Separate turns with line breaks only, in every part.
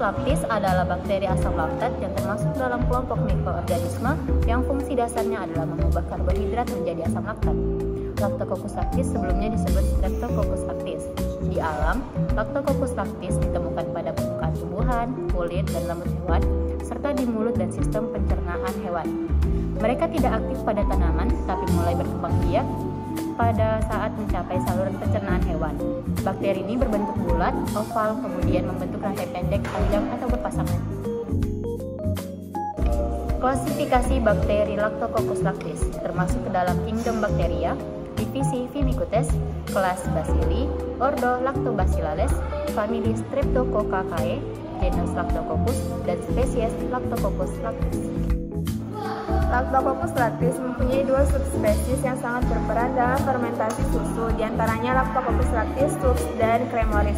lactis adalah bakteri asam laktat yang termasuk dalam kelompok mikroorganisme yang fungsi dasarnya adalah mengubah karbohidrat menjadi asam laktat. Lactococcus lactis sebelumnya disebut Streptococcus lactis. Di alam, Lactococcus lactis ditemukan pada permukaan tumbuhan, kulit, dan rambut hewan, serta di mulut dan sistem pencernaan hewan. Mereka tidak aktif pada tanaman, tapi mulai berkembang biak pada saat mencapai saluran pencernaan hewan. Bakteri ini berbentuk bulat, oval, kemudian membentuk rantai pendek, panjang, atau berpasangan. Klasifikasi bakteri Lactococcus lactis termasuk ke dalam kingdom Bacteria, divisi Firmicutes, kelas Bacilli, ordo Lactobacillales, famili Streptococcaceae, genus Lactococcus, dan spesies Lactococcus lactis.
Lactococcus lactis mempunyai dua subspesies yang sangat berperan dalam fermentasi susu, diantaranya Lactococcus lactis subs dan Cremoris.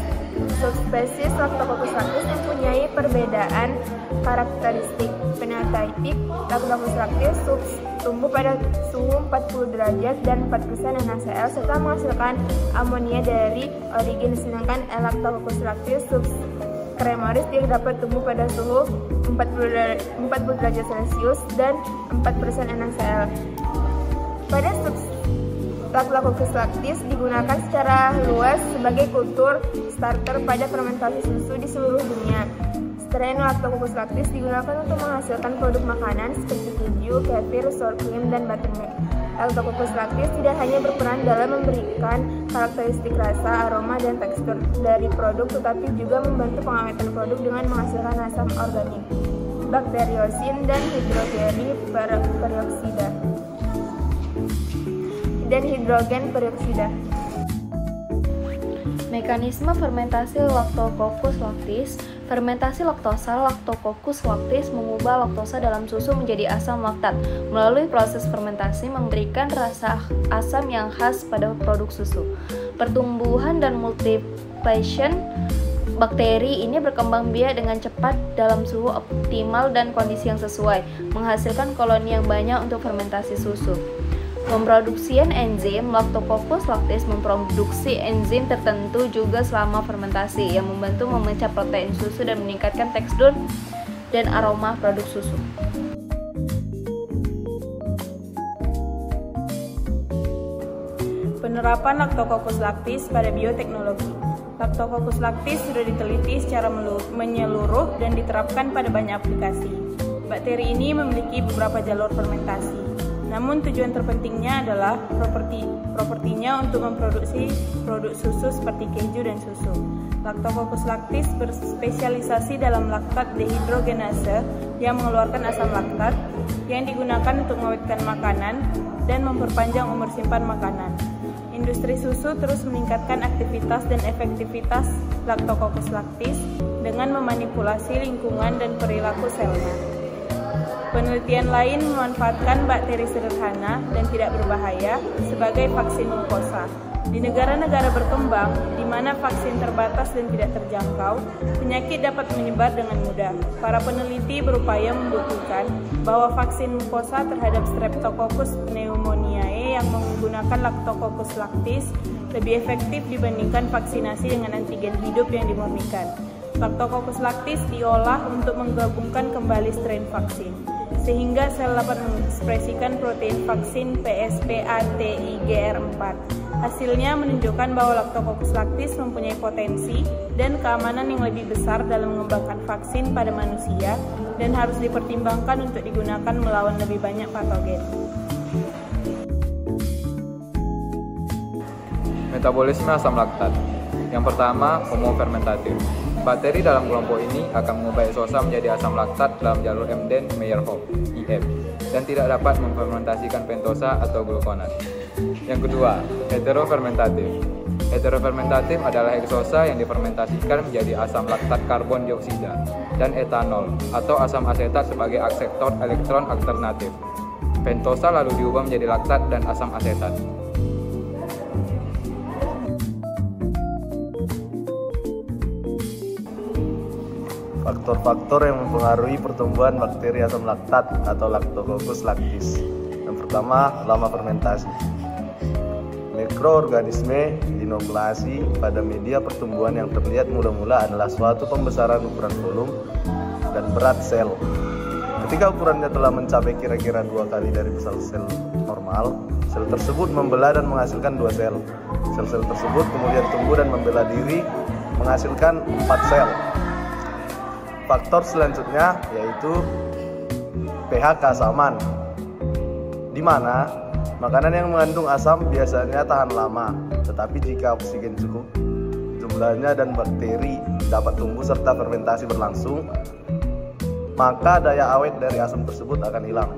Subspesies Lactococcus lactis mempunyai perbedaan karakteristik fenotipik. Lactococcus lactis subs tumbuh pada suhu 40 derajat dan 4% NaCl serta menghasilkan amonia dari origen, sedangkan Lactococcus lactis subs Cremoris dapat tumbuh pada suhu 40 derajat Celcius dan 4% NaCl. Pada Lactococcus lactis digunakan secara luas sebagai kultur starter pada fermentasi susu di seluruh dunia. Strain Lactococcus lactis digunakan untuk menghasilkan produk makanan seperti keju, kefir, sour cream, dan buttermilk. Lactococcus lactis tidak hanya berperan dalam memberikan karakteristik rasa, aroma, dan tekstur dari produk, tetapi juga membantu pengawetan produk dengan menghasilkan asam organik, bakteriosin, dan hidrogen peroksida.
Mekanisme fermentasi Lactococcus lactis. Fermentasi laktosa Lactococcus lactis mengubah laktosa dalam susu menjadi asam laktat. Melalui proses fermentasi memberikan rasa asam yang khas pada produk susu. Pertumbuhan dan multiplication bakteri ini berkembang biak dengan cepat dalam suhu optimal dan kondisi yang sesuai, menghasilkan koloni yang banyak untuk fermentasi susu. Pemproduksian enzim Lactococcus lactis memproduksi enzim tertentu juga selama fermentasi yang membantu memecah protein susu dan meningkatkan tekstur dan aroma produk susu.
Penerapan Lactococcus lactis pada bioteknologi. Lactococcus lactis sudah diteliti secara menyeluruh dan diterapkan pada banyak aplikasi. Bakteri ini memiliki beberapa jalur fermentasi. Namun tujuan terpentingnya adalah propertinya untuk memproduksi produk susu seperti keju dan susu. Lactococcus lactis berspesialisasi dalam laktat dehidrogenase yang mengeluarkan asam laktat yang digunakan untuk mengawetkan makanan dan memperpanjang umur simpan makanan. Industri susu terus meningkatkan aktivitas dan efektivitas Lactococcus lactis dengan memanipulasi lingkungan dan perilaku selnya. Penelitian lain memanfaatkan bakteri sederhana dan tidak berbahaya sebagai vaksin mukosa. Di negara-negara berkembang, di mana vaksin terbatas dan tidak terjangkau, penyakit dapat menyebar dengan mudah. Para peneliti berupaya membuktikan bahwa vaksin mukosa terhadap Streptococcus pneumoniae yang menggunakan Lactococcus lactis lebih efektif dibandingkan vaksinasi dengan antigen hidup yang dimurnikan. Lactococcus lactis diolah untuk menggabungkan kembali strain vaksin, sehingga sel dapat mengekspresikan protein vaksin PSPATIGR4. Hasilnya menunjukkan bahwa Lactococcus lactis mempunyai potensi dan keamanan yang lebih besar dalam mengembangkan vaksin pada manusia dan harus dipertimbangkan untuk digunakan melawan lebih banyak patogen.
Metabolisme asam laktat. Yang pertama, homofermentatif. Bakteri dalam kelompok ini akan mengubah eksosa menjadi asam laktat dalam jalur Embden-Meyerhof (IF) dan tidak dapat memfermentasikan pentosa atau glukonat. Yang kedua, heterofermentatif. Heterofermentatif adalah eksosa yang difermentasikan menjadi asam laktat karbon dioksida dan etanol atau asam asetat sebagai akseptor elektron alternatif. Pentosa lalu diubah menjadi laktat dan asam asetat.
Faktor-faktor yang mempengaruhi pertumbuhan bakteri asam laktat atau Lactococcus lactis. Yang pertama, lama fermentasi. Mikroorganisme inokulasi pada media pertumbuhan yang terlihat mula-mula adalah suatu pembesaran ukuran volume dan berat sel. Ketika ukurannya telah mencapai kira-kira 2 kali dari besar sel normal, sel tersebut membelah dan menghasilkan 2 sel. Sel-sel tersebut kemudian tumbuh dan membela diri menghasilkan 4 sel. Faktor selanjutnya yaitu pH keasaman, di mana makanan yang mengandung asam biasanya tahan lama, tetapi jika oksigen cukup jumlahnya dan bakteri dapat tumbuh serta fermentasi berlangsung, maka daya awet dari asam tersebut akan hilang.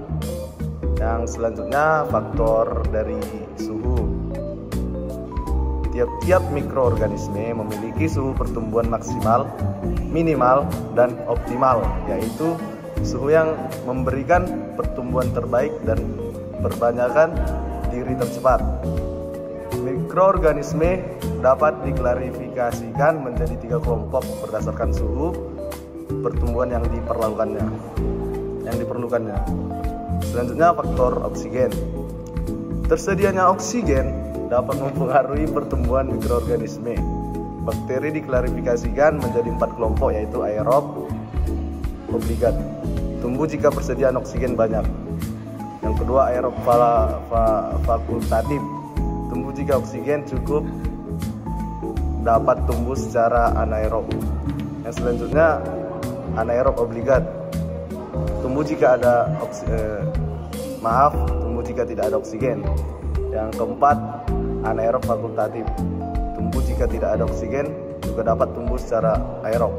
Yang selanjutnya faktor dari suhu. Tiap-tiap mikroorganisme memiliki suhu pertumbuhan maksimal, minimal, dan optimal, yaitu suhu yang memberikan pertumbuhan terbaik dan perbanyakan diri tercepat. Mikroorganisme dapat diklasifikasikan menjadi 3 kelompok berdasarkan suhu pertumbuhan yang diperlukannya. Selanjutnya faktor oksigen. Tersedianya oksigen dapat mempengaruhi pertumbuhan mikroorganisme. Bakteri diklasifikasikan menjadi 4 kelompok, yaitu aerob, obligat, tumbuh jika persediaan oksigen banyak. Yang kedua aerob fakultatif, tumbuh jika oksigen cukup, dapat tumbuh secara anaerob. Yang selanjutnya anaerob obligat, tumbuh jika tumbuh jika tidak ada oksigen. Yang keempat anaerob fakultatif, tumbuh jika tidak ada oksigen, juga dapat tumbuh secara aerob.